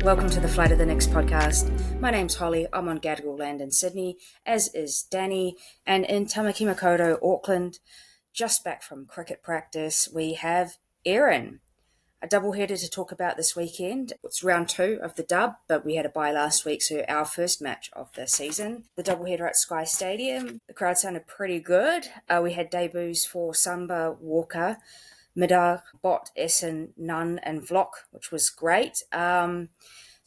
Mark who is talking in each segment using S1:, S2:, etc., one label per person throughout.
S1: Welcome to the Flight of the Nix podcast. My name's Holly. I'm on Gadigal land in Sydney, as is Danny. And in Tamaki Makaurau, Auckland, just back from cricket practice, we have Erin. A doubleheader to talk about this weekend. It's round 2 of the dub, but we had a bye last week, so our first match of the season. The doubleheader at Sky Stadium. The crowd sounded pretty good. We had debuts for Samba, Walker, Middag, Bot, Essen, Nunn and Vlok, which was great.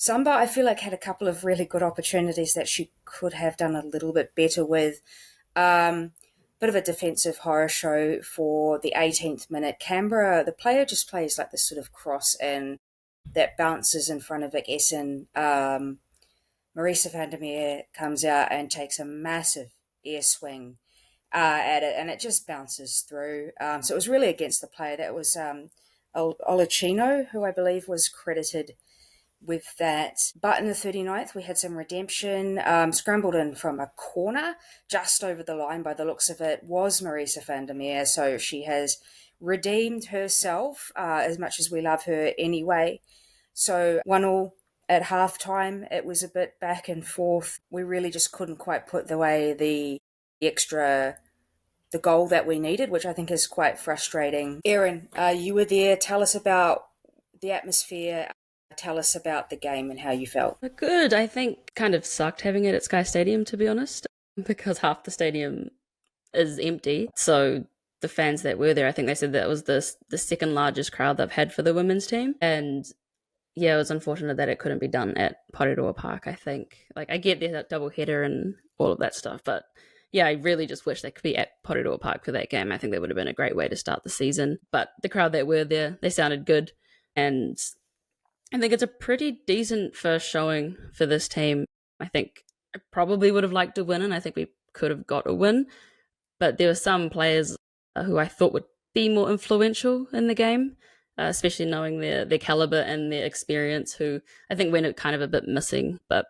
S1: Samba, I feel like, had a couple of really good opportunities that she could have done a little bit better with. Bit of a defensive horror show for the 18th minute. Canberra, the player just plays like this sort of cross in that bounces in front of Vic Essen. Marisa van der Meer comes out and takes a massive air swing at it, and it just bounces through. So it was really against the player. That was Olachino, who I believe was credited with that. But in the 39th, we had some redemption. Scrambled in from a corner, just over the line by the looks of it, was Marisa van der Meer. So she has redeemed herself, as much as we love her anyway. So 1-1 at halftime. It was a bit back and forth. We really just couldn't quite put away the goal that we needed, which I think is quite frustrating. Erin, you were there. Tell us about the atmosphere. Tell us about the game and how you felt.
S2: Good. I think kind of sucked having it at Sky Stadium, to be honest, because half the stadium is empty. So the fans that were there, I think they said that was the second largest crowd they've had for the women's team. And yeah, it was unfortunate that it couldn't be done at Porirua Park, I think. Like, I get the double header and all of that stuff, but yeah, I really just wish they could be at Porirua Park for that game. I think that would have been a great way to start the season. But the crowd that were there, they sounded good, and I think it's a pretty decent first showing for this team. I think I probably would have liked to win, and I think we could have got a win. But there were some players who I thought would be more influential in the game, especially knowing their caliber and their experience, who I think went kind of a bit missing. But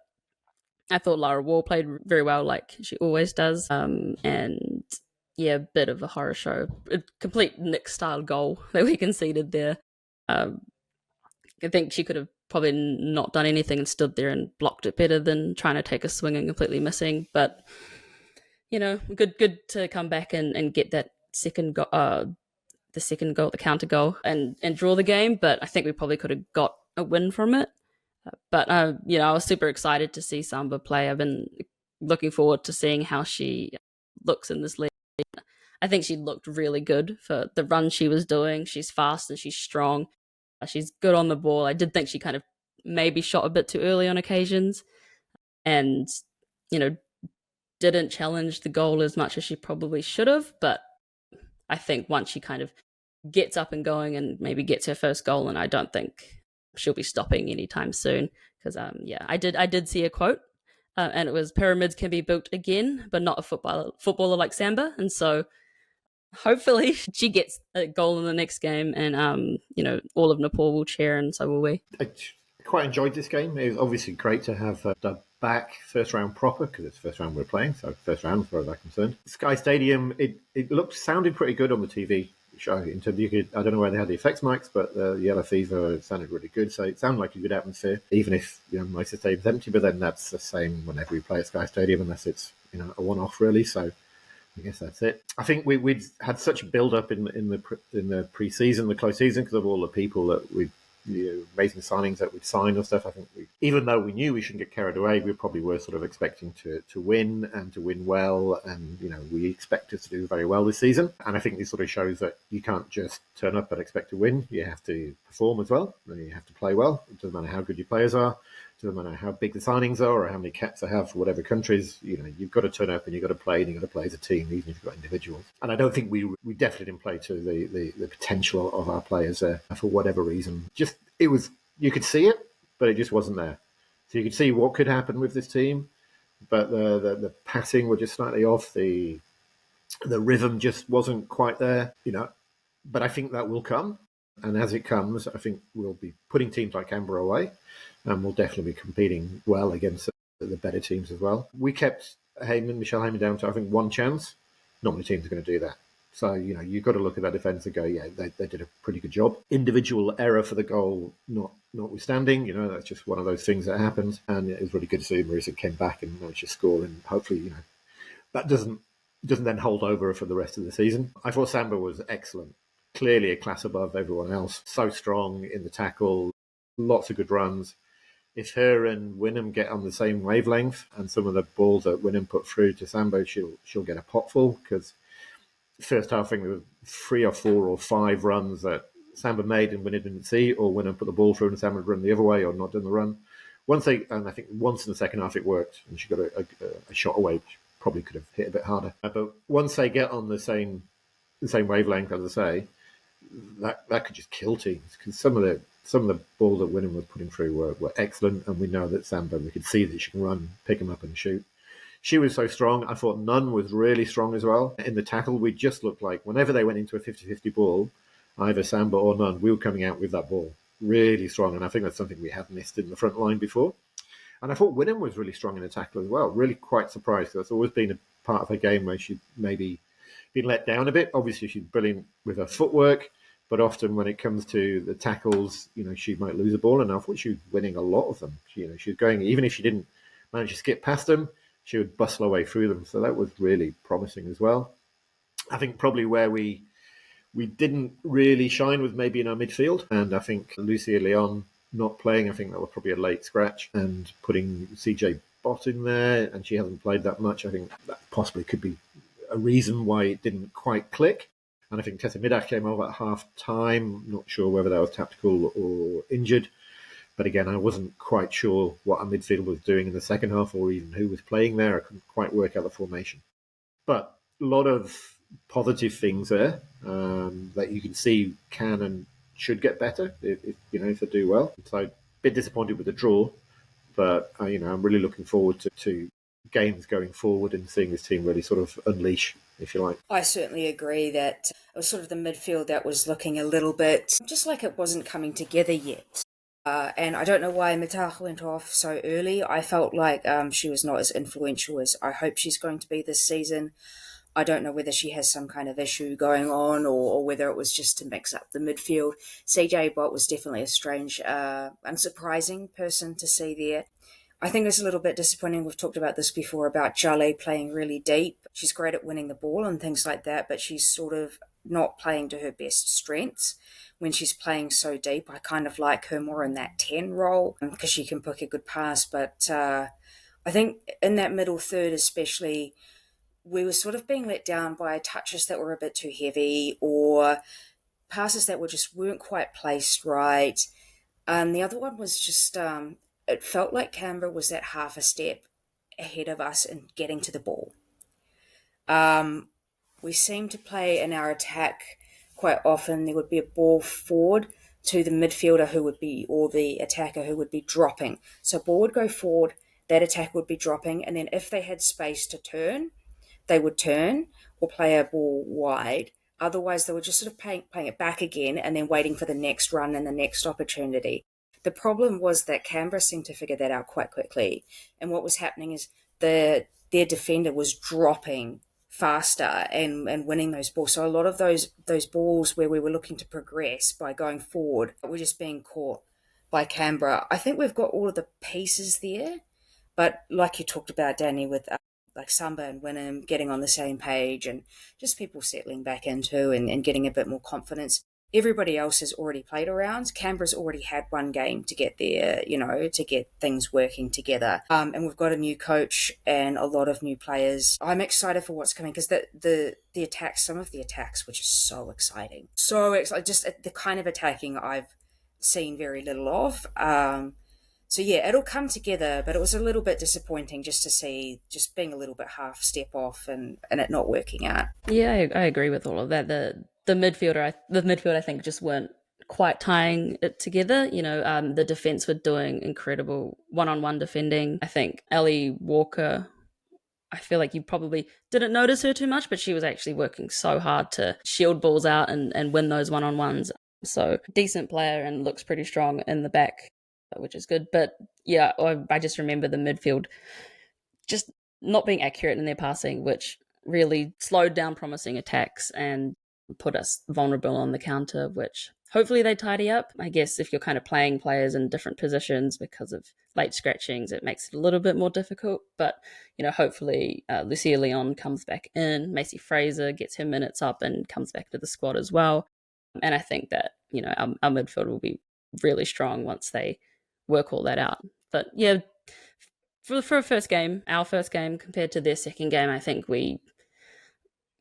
S2: I thought Lara Wall played very well, like she always does. And yeah, a bit of a horror show. A complete Nick-style goal that we conceded there. I think she could have probably not done anything and stood there and blocked it better than trying to take a swing and completely missing. But, you know, good to come back and get that second goal, the counter goal, and draw the game. But I think we probably could have got a win from it. But, I was super excited to see Samba play. I've been looking forward to seeing how she looks in this league. I think she looked really good for the run she was doing. She's fast and she's strong. She's good on the ball. I did think she kind of maybe shot a bit too early on occasions and, didn't challenge the goal as much as she probably should have. But I think once she kind of gets up and going and maybe gets her first goal, and I don't think she'll be stopping anytime soon, because, I did see a quote and it was, "Pyramids can be built again, but not a footballer like Samba." And so hopefully she gets a goal in the next game, and all of Nepal will cheer, and so will we.
S3: I quite enjoyed this game. It was obviously great to have Dub back first round proper, because it's the first round we're playing, so first round as far as I'm concerned. Sky Stadium, it sounded pretty good on the TV show. In terms of, I don't know where they had the effects mics, but the Yellow Fever sounded really good, so it sounded like a good atmosphere, even if most of the stadium's empty. But then that's the same whenever we play at Sky Stadium, unless it's a one-off really. So I guess that's it. I think we'd had such a build-up in the pre-season, the close season, because of all the people that we amazing signings that we'd signed and stuff. I think even though we knew we shouldn't get carried away, we probably were sort of expecting to win and to win well, and we expect us to do very well this season. And I think this sort of shows that you can't just turn up and expect to win. You have to perform as well, and you have to play well. It doesn't matter how good your players are. Doesn't matter how big the signings are or how many caps they have for whatever countries. You've got to turn up and you've got to play, and you've got to play as a team, even if you've got individuals. And I don't think we definitely didn't play to the potential of our players for whatever reason. You could see it, but it just wasn't there. So you could see what could happen with this team, but the passing were just slightly off. The rhythm just wasn't quite there. But I think that will come. And as it comes, I think we'll be putting teams like Canberra away, and we'll definitely be competing well against the better teams as well. We kept Michelle Heyman down to, I think, one chance. Not many teams are going to do that. So, you've got to look at that defence and go, yeah, they did a pretty good job. Individual error for the goal, notwithstanding, that's just one of those things that happens. And it was really good to see Marisa came back and managed to score. And hopefully, that doesn't then hold over for the rest of the season. I thought Samba was excellent. Clearly a class above everyone else. So strong in the tackle, lots of good runs. If her and Wynnum get on the same wavelength, and some of the balls that Wynnum put through to Samba, she'll get a potful, because first half, I think there were 3 or 4 or 5 runs that Samba made and Wynnum didn't see, or Wynnum put the ball through and Samba run the other way or not done the run. And I think once in the second half it worked, and she got a shot away, which probably could have hit a bit harder. But once they get on the same wavelength, as I say, that could just kill teams, because some of the balls that Wynnum was putting through were excellent, and we know that Samba, we could see that she can run, pick them up and shoot. She was so strong. I thought Nunn was really strong as well. In the tackle, we just looked like whenever they went into a 50-50 ball, either Samba or Nunn, we were coming out with that ball. Really strong, and I think that's something we had missed in the front line before. And I thought Wynnum was really strong in the tackle as well. Really quite surprised. That's always been a part of her game where she'd maybe been let down a bit. Obviously, she's brilliant with her footwork, but often when it comes to the tackles, she might lose a ball, and I thought she was winning a lot of them. She was going, even if she didn't manage to skip past them, she would bustle her way through them. So that was really promising as well. I think probably where we didn't really shine was maybe in our midfield. And I think Lucia Leon not playing, I think that was probably a late scratch. And putting CJ Bott in there, and she hasn't played that much, I think that possibly could be a reason why it didn't quite click. And I think Tessa Middaugh came over at half-time. Not sure whether that was tactical or injured. But again, I wasn't quite sure what our midfield was doing in the second half, or even who was playing there. I couldn't quite work out the formation. But a lot of positive things there that you can see can and should get better if they do well. So a bit disappointed with the draw, but I'm really looking forward to games going forward and seeing this team really sort of unleash, if you like.
S1: I certainly agree that it was sort of the midfield that was looking a little bit just like it wasn't coming together yet. And I don't know why Middaugh went off so early. I felt like she was not as influential as I hope she's going to be this season. I don't know whether she has some kind of issue going on, or whether it was just to mix up the midfield. CJ Bott was definitely a strange, unsurprising person to see there. I think it's a little bit disappointing. We've talked about this before about Jale playing really deep. She's great at winning the ball and things like that, but she's sort of not playing to her best strengths. When she's playing so deep, I kind of like her more in that 10 role because she can pick a good pass. But I think in that middle third especially, we were sort of being let down by touches that were a bit too heavy, or passes that weren't quite placed right. And the other one was just, it felt like Canberra was that half a step ahead of us in getting to the ball. We seemed to play in our attack quite often. There would be a ball forward to the midfielder or the attacker who would be dropping. So ball would go forward, that attacker would be dropping, and then if they had space to turn, they would turn or play a ball wide. Otherwise, they were just sort of playing it back again and then waiting for the next run and the next opportunity. The problem was that Canberra seemed to figure that out quite quickly. And what was happening is their defender was dropping faster and winning those balls. So a lot of those balls where we were looking to progress by going forward were just being caught by Canberra. I think we've got all of the pieces there, but like you talked about, Danny, with like Samba and Wynnum getting on the same page and just people settling back into and getting a bit more confidence. Everybody else has already played around. Canberra's already had one game to get there, to get things working together. And we've got a new coach and a lot of new players. I'm excited for what's coming because the attacks, some of the attacks, which is so exciting. So exciting, just the kind of attacking I've seen very little of. So yeah, it'll come together, but it was a little bit disappointing just to see just being a little bit half step off and it not working out.
S2: Yeah, I agree with all of that. The midfield I think just weren't quite tying it together. The defense were doing incredible one-on-one defending. I think Ellie Walker, I feel like you probably didn't notice her too much, but she was actually working so hard to shield balls out and win those one-on-ones. So decent player and looks pretty strong in the back, which is good. But yeah, I just remember the midfield just not being accurate in their passing, which really slowed down promising attacks and put us vulnerable on the counter, which hopefully they tidy up. I guess if you're kind of playing players in different positions because of late scratchings, it makes it a little bit more difficult. But, hopefully Lucia Leon comes back in, Macy Fraser gets her minutes up and comes back to the squad as well. And I think that, our midfield will be really strong once they work all that out. But yeah, for our first game compared to their second game, I think we're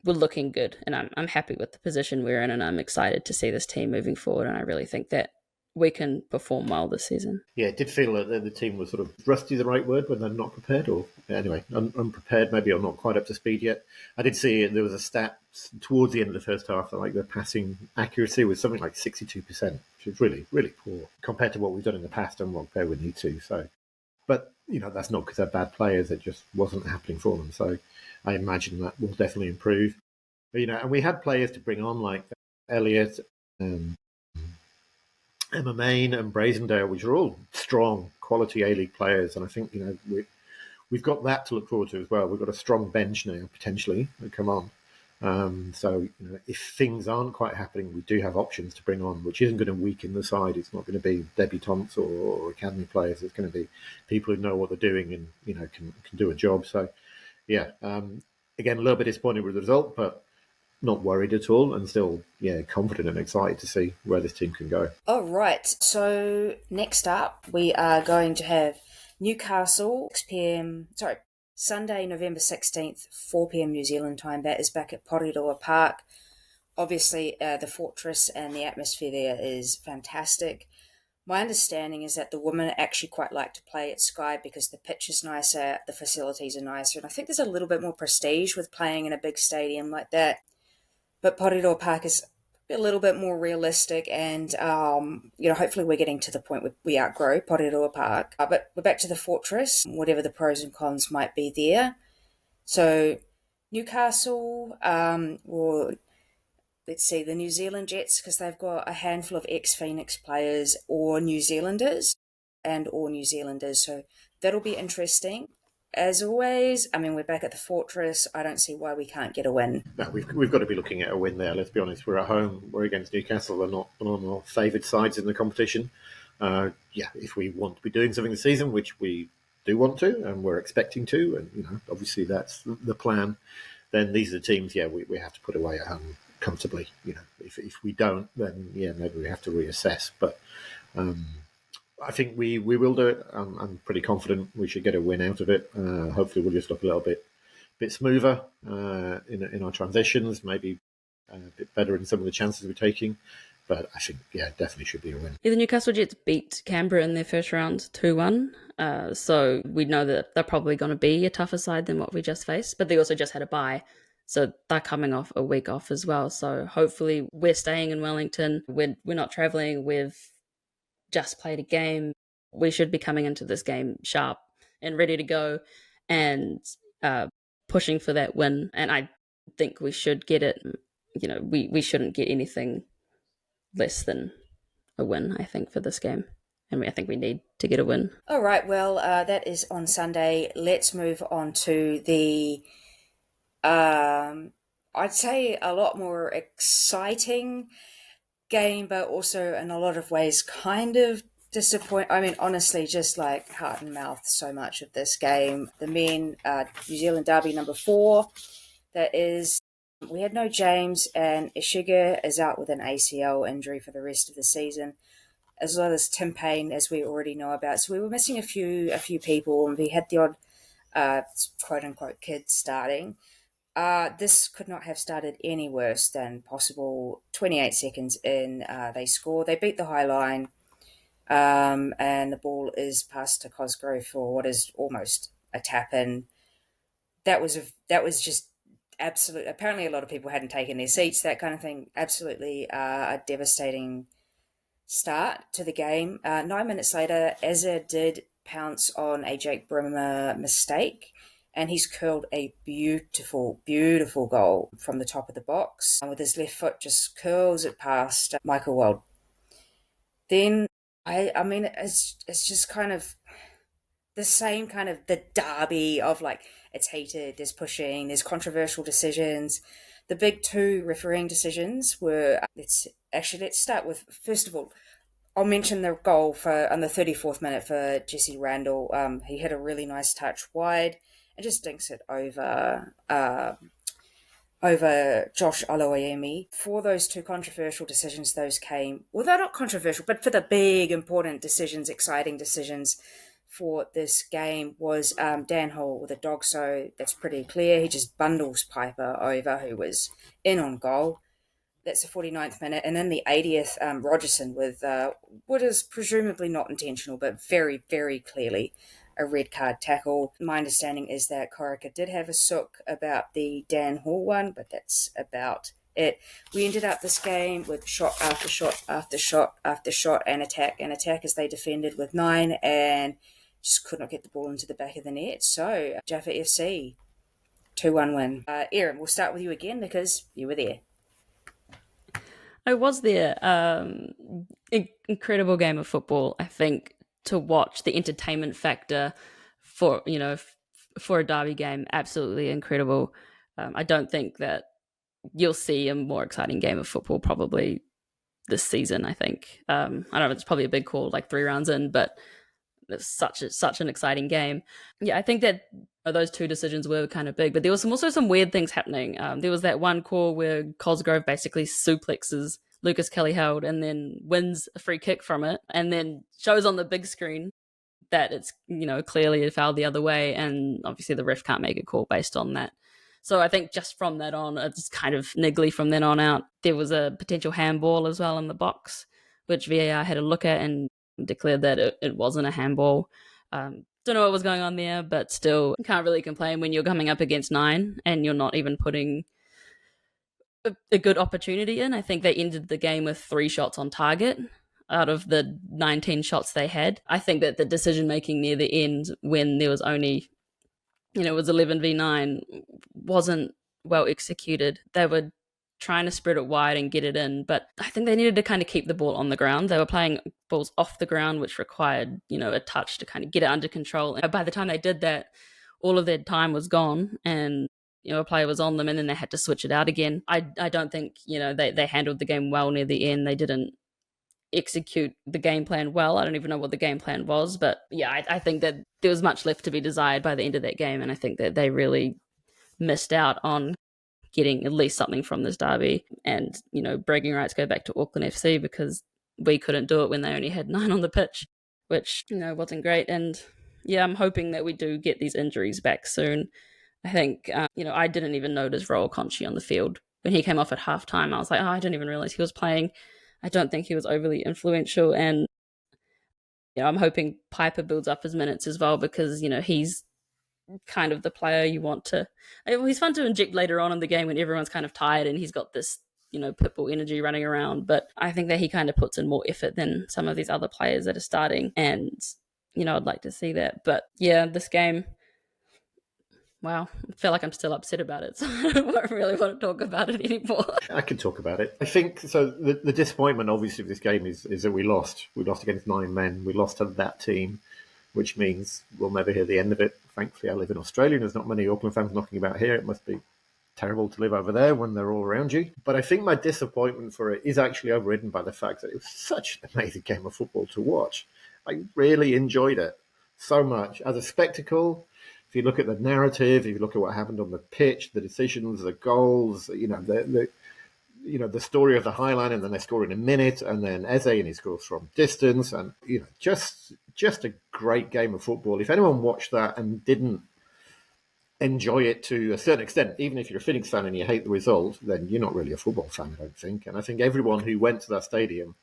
S2: looking good, and I'm happy with the position we're in, and I'm excited to see this team moving forward. And I really think that we can perform well this season.
S3: Yeah, it did feel that the team was sort of rusty, the right word, when they're not prepared, or anyway, unprepared, maybe, or not quite up to speed yet. I did see there was a stat towards the end of the first half that like the passing accuracy was something like 62%, which is really, really poor compared to what we've done in the past and what they would need to. So, but that's not because they're bad players; it just wasn't happening for them. So, I imagine that will definitely improve. But, and we had players to bring on like Elliott and Emma Main and Brazendale, which are all strong, quality A-League players. And I think, we've got that to look forward to as well. We've got a strong bench now, potentially, that come on. So, if things aren't quite happening, we do have options to bring on, which isn't going to weaken the side. It's not going to be debutantes or academy players. It's going to be people who know what they're doing and, can do a job. So, yeah, again, a little bit disappointed with the result, but not worried at all, and still, confident and excited to see where this team can go.
S1: All right. So next up, we are going to have Newcastle, 6 p.m. Sorry, Sunday, November 16th, 4 p.m. New Zealand time. That is back at Porirua Park. Obviously, the fortress and the atmosphere there is fantastic. My understanding is that the women actually quite like to play at Sky because the pitch is nicer, the facilities are nicer, and I think there's a little bit more prestige with playing in a big stadium like that. But Porirua Park is a little bit more realistic, and hopefully we're getting to the point where we outgrow Porirua Park. But we're back to the fortress, whatever the pros and cons might be there. So Newcastle, or let's see, the New Zealand Jets, because they've got a handful of ex-Phoenix players or New Zealanders, so that'll be interesting. As always, we're back at the fortress. I don't see why we can't get a win.
S3: No, we've got to be looking at a win there. Let's be honest. We're at home. We're against Newcastle. They're not one of our favoured sides in the competition. If we want to be doing something this season, which we do want to, and we're expecting to, and obviously that's the plan, then these are the teams. We have to put away at home comfortably. If we don't, then maybe we have to reassess. But I think we will do it. I'm pretty confident we should get a win out of it. Hopefully, we'll just look a little bit smoother in our transitions, maybe a bit better in some of the chances we're taking. But I think, definitely should be a win.
S2: The Newcastle Jets beat Canberra in their first round 2-1. So we know that they're probably going to be a tougher side than what we just faced. But they also just had a bye. So they're coming off a week off as well. So hopefully we're staying in Wellington. We're not travelling. We've just played a game. We should be coming into this game sharp and ready to go and pushing for that win. And I think we should get it. We shouldn't get anything less than a win, I think, for this game. And I think we need to get a win.
S1: All right, well, that is on Sunday. Let's move on to the, I'd say, a lot more exciting game, but also in a lot of ways kind of disappointing. Honestly, just like heart and mouth so much of this game. The men, New Zealand Derby number 4, that is, we had no James, and Ishiga is out with an ACL injury for the rest of the season, as well as Tim Payne, as we already know about. So we were missing a few people, and we had the odd quote-unquote kid starting. This could not have started any worse than possible. 28 seconds in, they score. They beat the high line, and the ball is passed to Cosgrove for what is almost a tap-in. That was just absolute. Apparently, a lot of people hadn't taken their seats, that kind of thing. Absolutely a devastating start to the game. 9 minutes later, Ezra did pounce on a Jake Brimmer mistake, and he's curled a beautiful, beautiful goal from the top of the box. And with his left foot, just curls it past Michael Weld. Then, it's just kind of, the same kind of the derby of like it's heated, there's pushing, there's controversial decisions. The big two refereeing decisions were let's start with, first of all, I'll mention the goal for on the 34th minute for Jesse Randall. He hit a really nice touch wide and just dinks it over Josh Aloiemi. For those two controversial decisions, those came, well, they're not controversial, but for the big, important decisions, exciting decisions for this game was Dan Hall with a dog, so that's pretty clear. He just bundles Piper over, who was in on goal. That's the 49th minute. And then the 80th, Rogerson with what is presumably not intentional, but very, very clearly a red card tackle. My understanding is that Corica did have a sook about the Dan Hall one, but that's about it. We ended up this game with shot after shot after shot after shot and attack as they defended with 9 and just could not get the ball into the back of the net. So Jaffa FC 2-1 win. Erin, we'll start with you again because you were there.
S2: I was there. Incredible game of football. I think to watch, the entertainment factor for for a derby game, absolutely incredible. I don't think that you'll see a more exciting game of football probably this season. I think I don't know. It's probably a big call, like 3 rounds in, but it's such an exciting game. Yeah, I think that those two decisions were kind of big, but there was also some weird things happening. There was that one call where Cosgrove basically suplexes Lucas Kelly-Held and then wins a free kick from it, and then shows on the big screen that it's clearly a foul the other way, and obviously the ref can't make a call based on that. So I think just from that on, it's kind of niggly from then on out. There was a potential handball as well in the box, which VAR had a look at and declared that it wasn't a handball. Don't know what was going on there, but still can't really complain when you're coming up against 9 and you're not even putting a good opportunity in. I think they ended the game with 3 shots on target out of the 19 shots they had. I think that the decision making near the end, when there was only, it was 11v9, wasn't well executed. They were trying to spread it wide and get it in, but I think they needed to kind of keep the ball on the ground. They were playing balls off the ground, which required, a touch to kind of get it under control. And by the time they did that, all of their time was gone and a player was on them, and then they had to switch it out again. I don't think, they handled the game well near the end. They didn't execute the game plan well. I don't even know what the game plan was, but yeah, I think that there was much left to be desired by the end of that game, and I think that they really missed out on getting at least something from this derby. And, bragging rights go back to Auckland FC because we couldn't do it when they only had 9 on the pitch, which, wasn't great. And yeah, I'm hoping that we do get these injuries back soon. I think, I didn't even notice Raul Conchi on the field. When he came off at halftime, I was like, I didn't even realize he was playing. I don't think he was overly influential. And, I'm hoping Piper builds up his minutes as well because, he's kind of the player you want to. He's fun to inject later on in the game when everyone's kind of tired and he's got this, pitbull energy running around. But I think that he kind of puts in more effort than some of these other players that are starting. And, I'd like to see that. But yeah, this game, wow, I feel like I'm still upset about it, so I don't really want to talk about it anymore.
S3: I can talk about it. I think, so the disappointment, obviously, of this game is that we lost. We lost against 9 men. We lost to that team, which means we'll never hear the end of it. Thankfully, I live in Australia, and there's not many Auckland fans knocking about here. It must be terrible to live over there when they're all around you. But I think my disappointment for it is actually overridden by the fact that it was such an amazing game of football to watch. I really enjoyed it so much. As a spectacle, if you look at the narrative, if you look at what happened on the pitch, the decisions, the goals, the story of the Highline, and then they score in a minute, and then Eze and he scores from distance, and just a great game of football. If anyone watched that and didn't enjoy it to a certain extent, even if you're a Phoenix fan and you hate the result, then you're not really a football fan, I don't think. And I think everyone who went to that stadium,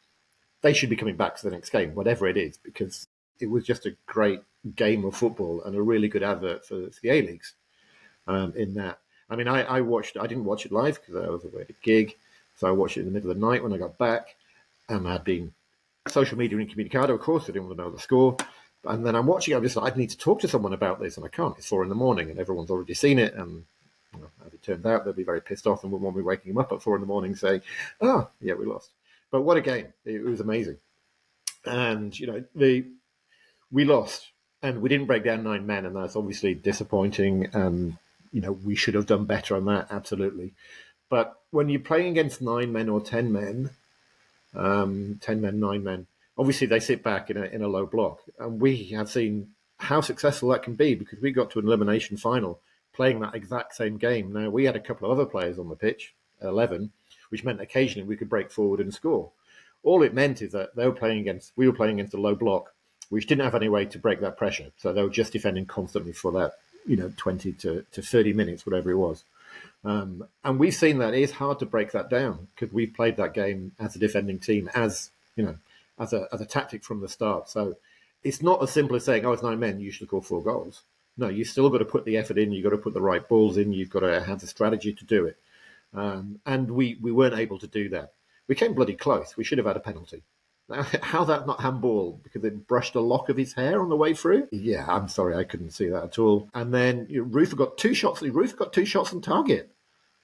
S3: they should be coming back to the next game, whatever it is, because it was just a great game of football and a really good advert for the A-Leagues in that. I mean, I didn't watch it live because I was away at a gig, so I watched it in the middle of the night when I got back, and I'd been social media incommunicado, of course, I didn't want to know the score. And then I'm watching it, I'm just like, I need to talk to someone about this, and I can't. It's 4 a.m, and everyone's already seen it, and as it turned out, they'll be very pissed off and wouldn't want me waking them up at 4 a.m. saying, yeah, we lost. But what a game. It was amazing. And, we lost. And we didn't break down 9 men, and that's obviously disappointing. And, we should have done better on that, absolutely. But when you're playing against 9 men or 10 men, 10 men, 9 men, obviously they sit back in a low block. And we have seen how successful that can be because we got to an elimination final playing that exact same game. Now, we had a couple of other players on the pitch, 11, which meant occasionally we could break forward and score. All it meant is that we were playing against a low block, which didn't have any way to break that pressure. So they were just defending constantly for that, 20 to 30 minutes, whatever it was. And we've seen that it is hard to break that down because we've played that game as a defending team, as a tactic from the start. So it's not as simple as saying, "Oh, it's 9 men, you should score 4 goals." No, you've still got to put the effort in. You've got to put the right balls in. You've got to have the strategy to do it. And we weren't able to do that. We came bloody close. We should have had a penalty. How that not handball because it brushed a lock of his hair on the way through? Yeah, I'm sorry, I couldn't see that at all. And then Ruth got 2 shots. Ruth got 2 shots on target.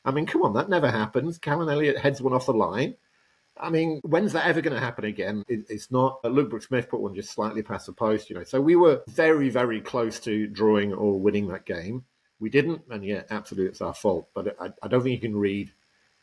S3: I mean, come on, that never happens. Callum Elliott heads one off the line. I mean, when's that ever going to happen again? It's not. Luke Brooks-Smith put one just slightly past the post, So we were very, very close to drawing or winning that game. We didn't, and yeah, absolutely, it's our fault. But I don't think you can read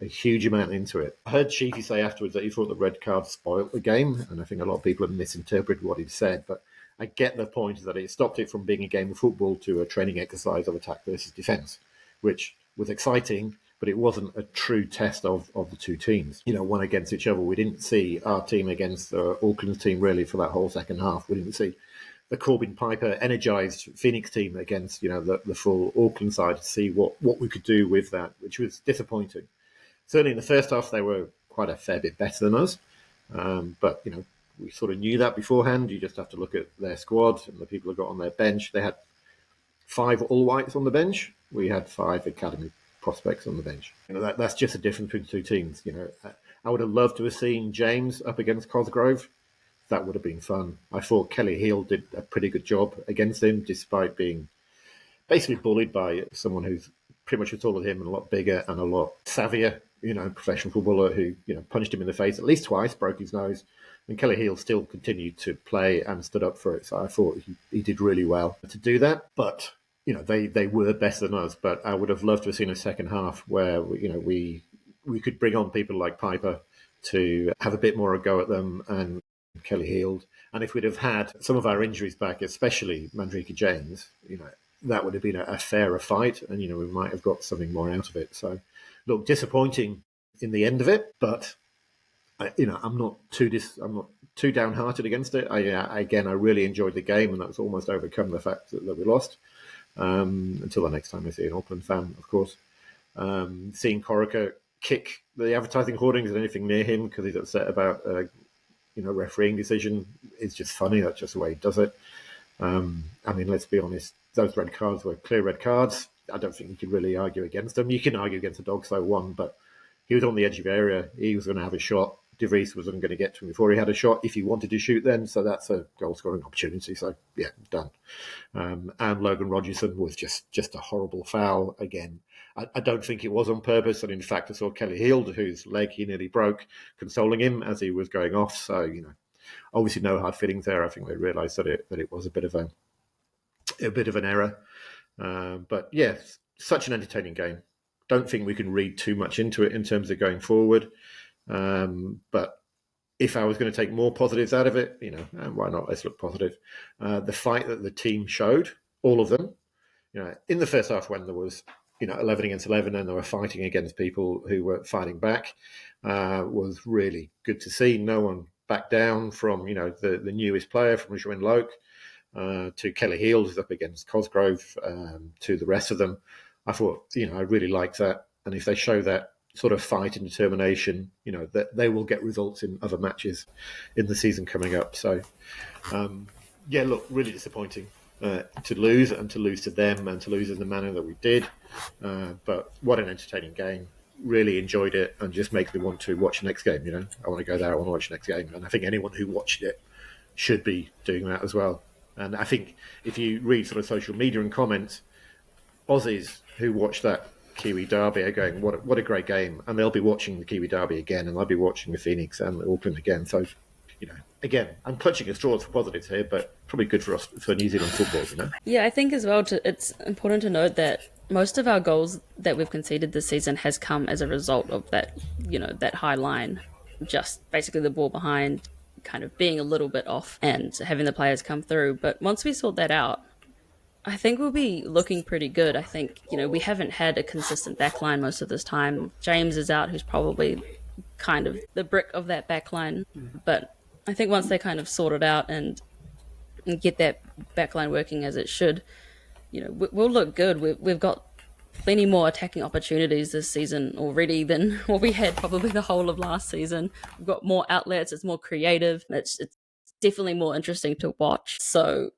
S3: a huge amount into it. I heard Sheafy say afterwards that he thought the red card spoilt the game, and I think a lot of people have misinterpreted what he'd said, but I get the point that it stopped it from being a game of football to a training exercise of attack versus defence, which was exciting, but it wasn't a true test of the two teams, one against each other. We didn't see our team against the Auckland team really for that whole second half. We didn't see the Corbin Piper energised Phoenix team against, the full Auckland side to see what we could do with that, which was disappointing. Certainly in the first half, they were quite a fair bit better than us. But, we sort of knew that beforehand. You just have to look at their squad and the people who got on their bench. They had 5 all-whites on the bench. We had 5 academy prospects on the bench. That's just a difference between the two teams. I would have loved to have seen James up against Cosgrove. That would have been fun. I thought Kelly Heald did a pretty good job against him, despite being basically bullied by someone who's pretty much as tall as him and a lot bigger and a lot savvier. Professional footballer who, punched him in the face at least twice, broke his nose. And Kelly Heald still continued to play and stood up for it. So I thought he did really well to do that. But, they were better than us. But I would have loved to have seen a second half where, we could bring on people like Piper to have a bit more a go at them and Kelly Heald. And if we'd have had some of our injuries back, especially Mandrika James, that would have been a fairer fight. And, we might have got something more out of it. So, look, disappointing in the end of it, but I'm not too downhearted against it. I really enjoyed the game, and that was almost overcome the fact that we lost. Until the next time I see an Auckland fan, of course. Seeing Corica kick the advertising hoardings and anything near him because he's upset about refereeing decision is just funny. That's just the way he does it. Let's be honest. Those red cards were clear red cards. I don't think you could really argue against them. You can argue against a dog so one, but he was on the edge of the area. He was going to have a shot. De Vries wasn't going to get to him before he had a shot if he wanted to shoot then. So that's a goal-scoring opportunity. So, yeah, done. And Logan Rogerson was just a horrible foul again. I don't think it was on purpose. And in fact, I saw Kelly Heald, whose leg he nearly broke, consoling him as he was going off. So, obviously no hard feelings there. I think they realised that it was a bit of an error. But yes, such an entertaining game. Don't think we can read too much into it in terms of going forward. But if I was going to take more positives out of it, why not? Let's look positive. The fight that the team showed, all of them, in the first half when there was, 11 against 11 and they were fighting against people who were fighting back, was really good to see. No one backed down from, the newest player, from Joanne Loke, to Kelly Heald, who's up against Cosgrove, to the rest of them. I thought, I really liked that. And if they show that sort of fight and determination, that they will get results in other matches in the season coming up. So, look, really disappointing to lose to them and to lose in the manner that we did. But what an entertaining game. Really enjoyed it and just makes me want to watch the next game. I want to go there. I want to watch the next game. And I think anyone who watched it should be doing that as well. And I think if you read sort of social media and comments, Aussies who watch that Kiwi derby are going, what a great game. And they'll be watching the Kiwi derby again, and they'll be watching the Phoenix and the Auckland again. So, Again, I'm clutching at straws for positives here, but probably good for us, for New Zealand football.
S2: Yeah, I think as well, it's important to note that most of our goals that we've conceded this season has come as a result of that, that high line, just basically the ball behind kind of being a little bit off and having the players come through. But once we sort that out, I think we'll be looking pretty good. I think, we haven't had a consistent backline most of this time. James is out, who's probably kind of the brick of that backline. But I think once they kind of sort it out and get that backline working as it should, we'll look good. We've got plenty more attacking opportunities this season already than what we had probably the whole of last season. We've got more outlets. It's more creative. It's definitely more interesting to watch. So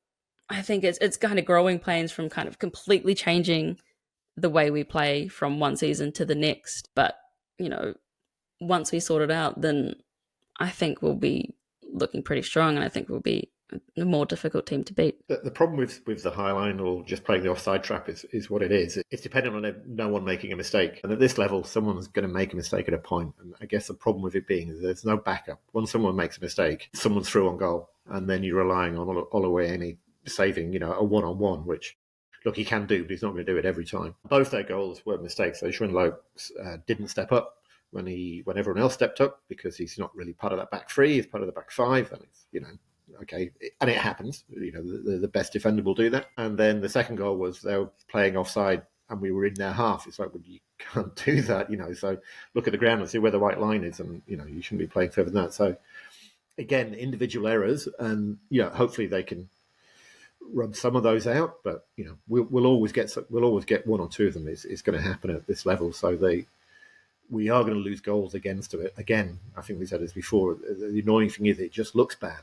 S2: I think it's kind of growing pains from kind of completely changing the way we play from one season to the next. But, once we sort it out, then I think we'll be looking pretty strong, and I think we'll be a more difficult team to beat.
S3: The problem with the high line or just playing the offside trap is what it is. It's dependent on no one making a mistake. And at this level, someone's going to make a mistake at a point. And I guess the problem with it being is there's no backup. Once someone makes a mistake, someone's through on goal. And then you're relying on Oluwayemi saving, a one-on-one, which, look, he can do, but he's not going to do it every time. Both their goals were mistakes. So Schwindler didn't step up when everyone else stepped up, because he's not really part of that back three. He's part of the back five. And it's, okay, and it happens. The best defender will do that. And then the second goal was they were playing offside and we were in their half. It's like, well, you can't do that, So look at the ground and see where the white line is, and you shouldn't be playing further than that. So again, individual errors, and hopefully they can rub some of those out. But we'll always get one or two of them. It's going to happen at this level. So we are going to lose goals against it. Again, I think we said this before. The annoying thing is it just looks bad.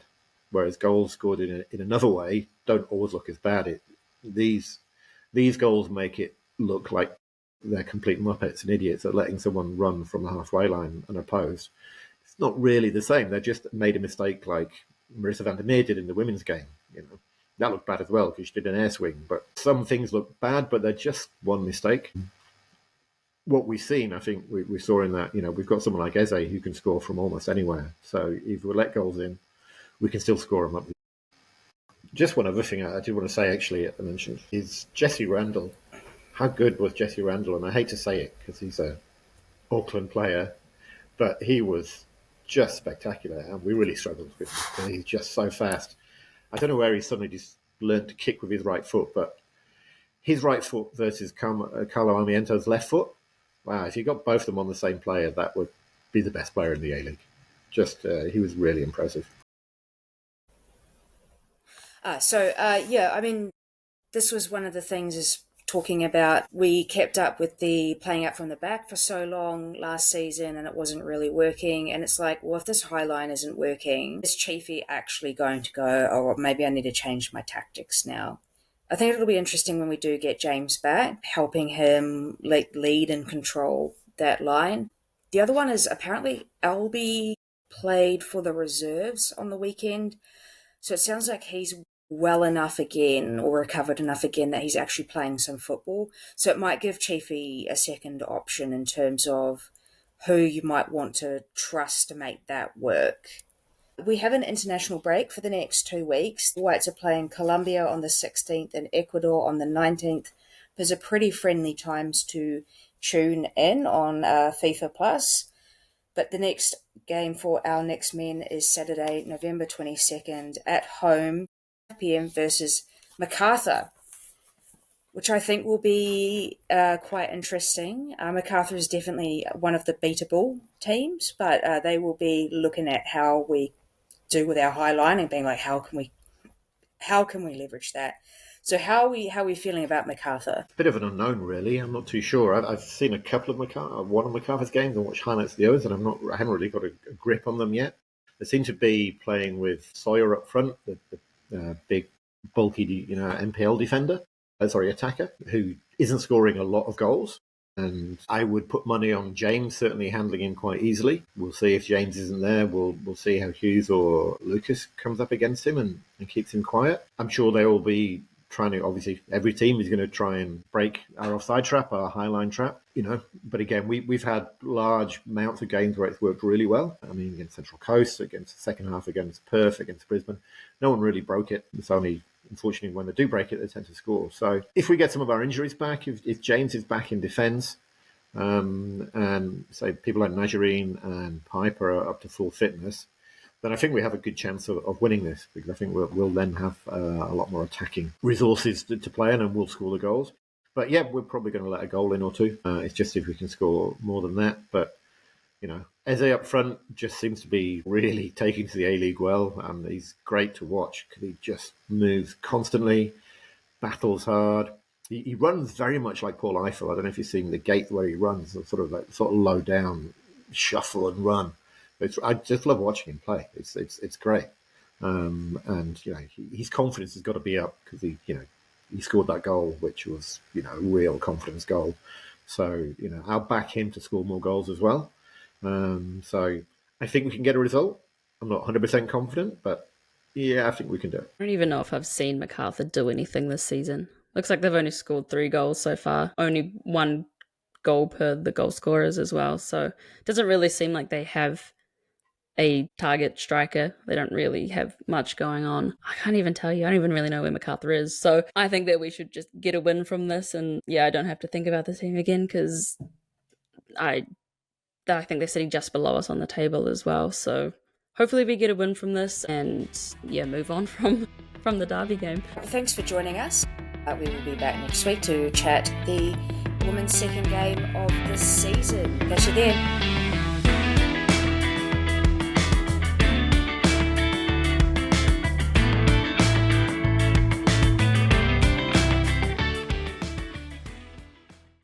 S3: Whereas goals scored in another way don't always look as bad. These goals make it look like they're complete muppets and idiots at letting someone run from the halfway line unopposed. It's not really the same. They just made a mistake like Marissa van der Meer did in the women's game. That looked bad as well because she did an air swing. But some things look bad, but they're just one mistake. What we've seen, I think we saw in that, we've got someone like Eze who can score from almost anywhere. So if we let goals in, we can still score them up. Just one other thing I did want to say, actually, I mentioned, is Jesse Randall. How good was Jesse Randall? And I hate to say it because he's a Auckland player, but he was just spectacular, and we really struggled with him. He's just so fast. I don't know where he suddenly just learned to kick with his right foot, but his right foot versus Carlo Armiento's left foot, wow, if you got both of them on the same player, that would be the best player in the A-League. He was really impressive.
S1: This was one of the things is talking about we kept up with the playing up from the back for so long last season and it wasn't really working. And it's like, well, if this high line isn't working, is Chiefy actually going to go, oh, maybe I need to change my tactics now? I think it'll be interesting when we do get James back, helping him lead and control that line. The other one is apparently Albie played for the reserves on the weekend. So it sounds like he's well enough again or recovered enough again that he's actually playing some football. So it might give Chiefy a second option in terms of who you might want to trust to make that work. We have an international break for the next 2 weeks. The Whites are playing Colombia on the 16th and Ecuador on the 19th. Those are pretty friendly times to tune in on FIFA Plus. But the next game for our next men is Saturday, November 22nd at home, 5 p.m. versus MacArthur, which I think will be quite interesting. MacArthur is definitely one of the beatable teams, but they will be looking at how we do with our high line and being like, how can we leverage that? So how are we feeling about MacArthur?
S3: Bit of an unknown, really. I'm not too sure. I've seen a couple of one of MacArthur's games and watched highlights of the others, and I haven't really got a grip on them yet. They seem to be playing with Sawyer up front, the big, bulky, MPL attacker, who isn't scoring a lot of goals. And I would put money on James certainly handling him quite easily. We'll see if James isn't there. We'll see how Hughes or Lucas comes up against him and keeps him quiet. I'm sure they will be trying to, obviously, every team is going to try and break our offside trap, our high line trap, But again, we've had large amounts of games where it's worked really well. I mean, against Central Coast, against the second half, against Perth, against Brisbane, no one really broke it. It's only, unfortunately, when they do break it, they tend to score. So if we get some of our injuries back, if James is back in defence, and say people like Najarine and Piper are up to full fitness, then I think we have a good chance of winning this, because I think we'll then have a lot more attacking resources to play in, and we'll score the goals. But yeah, we're probably going to let a goal in or two. It's just if we can score more than that. But, Eze up front just seems to be really taking to the A-League well, and he's great to watch because he just moves constantly, battles hard. He runs very much like Paul Eiffel. I don't know if you've seen the gait where he runs, sort of low down, shuffle and run. I just love watching him play. It's great, and his confidence has got to be up because he scored that goal, which was a real confidence goal. So I'll back him to score more goals as well. So I think we can get a result. I'm not 100% confident, but yeah, I think we can do it.
S2: I don't even know if I've seen MacArthur do anything this season. Looks like they've only scored 3 goals so far. Only 1 goal per the goal scorers as well. So it doesn't really seem like they have a target striker. They don't really have much going on. I can't even tell you. I don't even really know where MacArthur is. So I think that we should just get a win from this. And yeah, I don't have to think about the team again because I think they're sitting just below us on the table as well. So hopefully we get a win from this and yeah, move on from the derby game.
S1: Thanks for joining us. We will be back next week to chat the women's second game of this season. Catch you then.